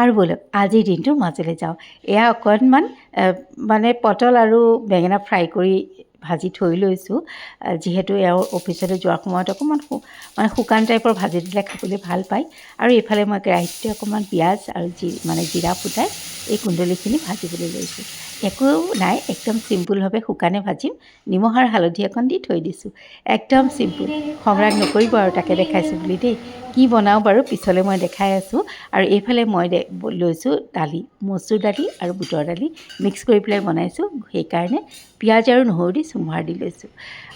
আৰু ব'লক আজিৰ দিনটোৰ মাজলৈ যাওঁ। এয়া অকণমান মানে পটল আৰু বেঙেনা ফ্ৰাই কৰি ভাজি থৈ লৈছোঁ, যিহেতু এওঁ অফিচলৈ যোৱাৰ সময়ত অকণমান মানে শুকান টাইপৰ ভাজি দিলে খাবলৈ ভাল পায়। আৰু এইফালে মই কেৰাহীতে অকণমান পিঁয়াজ আৰু জিৰা ফুটাই এই কুন্দুলিখিনি ভাজিবলৈ লৈছোঁ। একো নাই, একদম চিম্পুলভাৱে শুকানে ভাজিম, নিমখ আৰু হালধি অকণ দি থৈ দিছোঁ। একদম চিম্পুল, খংৰাগ নকৰিব আৰু তাকে দেখাইছোঁ বুলি দেই। কি বনাওঁ বাৰু পিছলৈ মই দেখাই আছোঁ। আৰু এইফালে মই লৈছোঁ দালি, মচুৰ দালি আৰু বুটৰ দালি মিক্স কৰি পেলাই বনাইছোঁ, সেইকাৰণে পিঁয়াজ আৰু নহৰু দি চুমুহাৰ দি লৈছোঁ।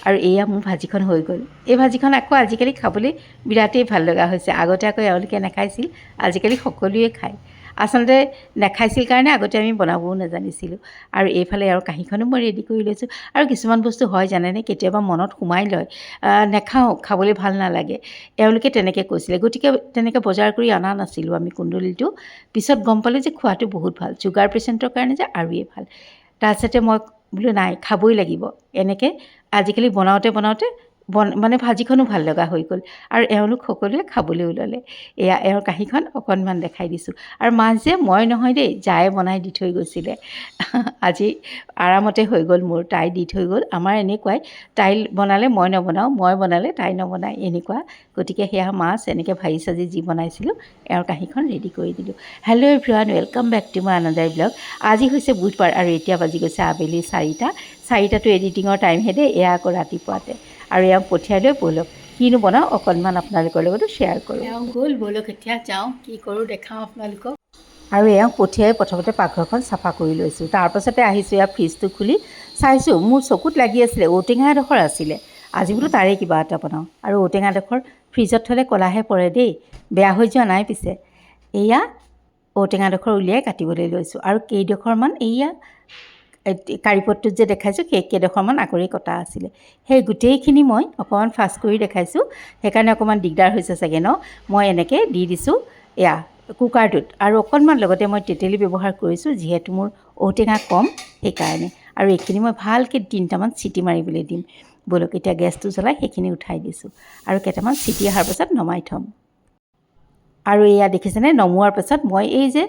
আৰু এয়া মোৰ ভাজিখন হৈ গ'ল। এই ভাজিখন আকৌ আজিকালি খাবলৈ বিৰাটেই ভাল লগা হৈছে। আগতে আকৌ এওঁলোকে নাখাইছিল, আজিকালি সকলোৱে খায়। আচলতে নাখাইছিল কাৰণে আগতে আমি বনাবও নাজানিছিলোঁ। আৰু এইফালে আৰু কাঁহীখনো মই ৰেডি কৰি লৈছোঁ। আৰু কিছুমান বস্তু হয় জানেনে, কেতিয়াবা মনত সোমাই লয়, নাখাওঁ, খাবলৈ ভাল নালাগে, এওঁলোকে তেনেকৈ কৈছিলে, গতিকে তেনেকৈ বজাৰ কৰি অনা নাছিলোঁ আমি কুন্দুলিটো। পিছত গম পালোঁ যে খোৱাটো বহুত ভাল, ছুগাৰ পেচেণ্টৰ কাৰণে যে আৰুৱেই ভাল। তাৰপিছতে মই বোলো নাই, খাবই লাগিব। এনেকৈ আজিকালি বনাওঁতে মানে ভাজিখনো ভাল লগা হৈ গ'ল। আৰু এওঁলোক সকলোৱে খাবলৈও ল'লে। এয়া এওঁৰ কাঁহীখন অকণমান দেখাই দিছোঁ। আৰু মাছ যে মই নহয় দেই, জায়ে বনাই দি থৈ গৈছিলে। আজি আৰামতে হৈ গ'ল মোৰ, তাই দি থৈ গ'ল। আমাৰ এনেকুৱাই, তাই বনালে মই নবনাওঁ, মই বনালে তাই নবনায়, এনেকুৱা। গতিকে সেয়া মাছ এনেকৈ ভাজি চাজি যি বনাইছিলোঁ, এওঁৰ কাঁহীখন ৰেডি কৰি দিলোঁ। Hello' everyone, welcome back to my another blog. আজি হৈছে বুধবাৰ আৰু এতিয়া বাজি গৈছে আবেলি 4টাতো এডিটিঙৰ টাইমহে দেই, এয়া আকৌ ৰাতিপুৱাতে। আৰু এওঁক পঠিয়াই লৈ ব'লক কিনো বনাওঁ অকণমান আপোনালোকৰ লগতো শ্বেয়াৰ কৰোঁ। এওঁ গ'ল, ব'লক এতিয়া যাওঁ, কি কৰোঁ দেখাওঁ আপোনালোকক। আৰু এওঁক পঠিয়াই প্ৰথমতে পাকঘৰখন চাফা কৰি লৈছোঁ। তাৰপাছতে আহিছোঁ এয়া ফ্ৰিজটো খুলি চাইছোঁ, মোৰ চকুত লাগি আছিলে ঔটেঙা এডোখৰ আছিলে। আজি বোলো তাৰে কিবা এটা বনাওঁ। আৰু ঔটেঙাডোখৰ ফ্ৰিজত থ'লে ক'লাহে পৰে দেই, বেয়া হৈ যোৱা নাই পিছে। এয়া ঔটেঙাডোখৰ উলিয়াই কাটিবলৈ লৈছোঁ। আৰু কেইডোখৰমান এয়া কাৰীপটটোত যে দেখাইছোঁ, সেই কেইডোখৰমান আকৰি কটা আছিলে। সেই গোটেইখিনি মই অকণমান ফাষ্ট কৰি দেখাইছোঁ, সেইকাৰণে অকণমান দিগদাৰ হৈছে চাগে ন। মই এনেকৈ দি দিছোঁ এয়া কুকাৰটোত। আৰু অকণমান লগতে মই তেতেলী ব্যৱহাৰ কৰিছোঁ, যিহেতু মোৰ ঔটেঙা কম সেইকাৰণে। আৰু এইখিনি মই ভালকৈ 3টামান চিটি মাৰিবলৈ দিম। ব'লক এতিয়া গেছটো জ্বলাই সেইখিনি উঠাই দিছোঁ। আৰু কেইটামান চিটি অহাৰ পাছত নমাই থ'ম। আৰু এয়া দেখিছেনে, নমোৱাৰ পাছত মই এই যে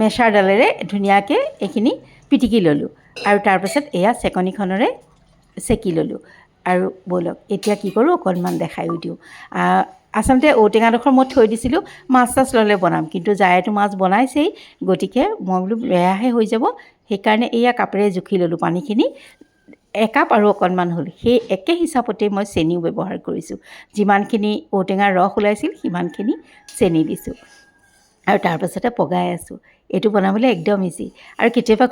মেছাৰডালেৰে ধুনীয়াকৈ এইখিনি পিটিকি ল'লোঁ। আৰু তাৰপাছত এয়া চেকনিখনেৰে চেকি ল'লোঁ। আৰু ব'লক এতিয়া কি কৰোঁ অকণমান দেখায়ো দিওঁ। আচলতে ঔটেঙাডোখৰ মই থৈ দিছিলোঁ মাছ চাছ ল'লে বনাম, কিন্তু জায়েতো মাছ বনাইছেই, গতিকে মই বোলো বেয়াহে হৈ যাব, সেইকাৰণে এয়া কাপেৰে জুখি ল'লোঁ পানীখিনি। একাপ আৰু অকণমান হ'ল, সেই একে হিচাপতেই মই চেনিও ব্যৱহাৰ কৰিছোঁ। যিমানখিনি ঔটেঙাৰ ৰস ওলাইছিল সিমানখিনি চেনি দিছোঁ। আৰু তাৰপাছতে পগাই আছোঁ। এইটো বনাবলৈ একদম ইজি। আৰু কেতিয়াবা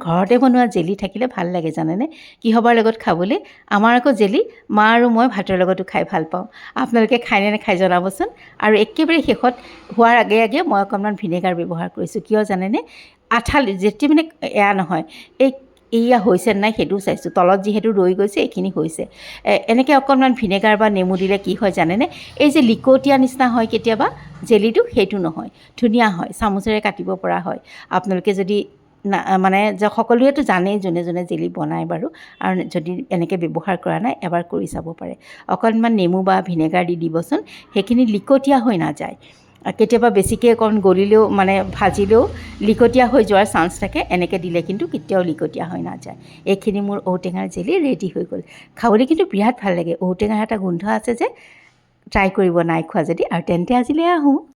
ঘৰতে বনোৱা জেলি থাকিলে ভাল লাগে জানেনে, কিহবাৰ লগত খাবলৈ। আমাৰ আকৌ জেলি মা আৰু মই ভাতৰ লগতো খাই ভাল পাওঁ। আপোনালোকে খায়নে নাখায় জনাবচোন। আৰু একেবাৰে শেষত হোৱাৰ আগে আগে মই অকণমান ভিনেগাৰ ব্যৱহাৰ কৰিছোঁ, কিয় জানেনে, যেতিয়া মানে এয়া নহয়, এয়া হৈছে নাই সেইটোও চাইছোঁ, তলত যিহেতু ৰৈ গৈছে এইখিনি হৈছে। এনেকৈ অকণমান ভিনেগাৰ বা নেমু দিলে কি হয় জানেনে, এই যে লিকটীয়া নিচিনা হয় কেতিয়াবা জেলিটো, সেইটো নহয়, ধুনীয়া হয়, চামুচেৰে কাটিব পৰা হয়। আপোনালোকে যদি মানে সকলোৱেতো জানেই যোনে যোনে জেলি বনায় বাৰু, আৰু যদি এনেকৈ ব্যৱহাৰ কৰা নাই এবাৰ কৰি চাব পাৰে। অকণমান নেমু বা ভিনেগাৰ দি দিবচোন, সেইখিনি লিকটীয়া হৈ নাযায়। কেতিয়াবা বেছিকৈ অকণ গলিলেও মানে ভাজিলেও লিকটীয়া হৈ যোৱাৰ চান্স থাকে, এনেকৈ দিলে কিন্তু কেতিয়াও লিকটীয়া হৈ নাযায়। এইখিনি মোৰ ঔটেঙাৰ জেলি ৰেডি হৈ গ'ল। খাবলৈ কিন্তু বিৰাট ভাল লাগে, ঔটেঙাৰ এটা গোন্ধ আছে যে, ট্ৰাই কৰিব নাই খোৱা যদি। আৰু তেন্তে আজিলৈ আহোঁ।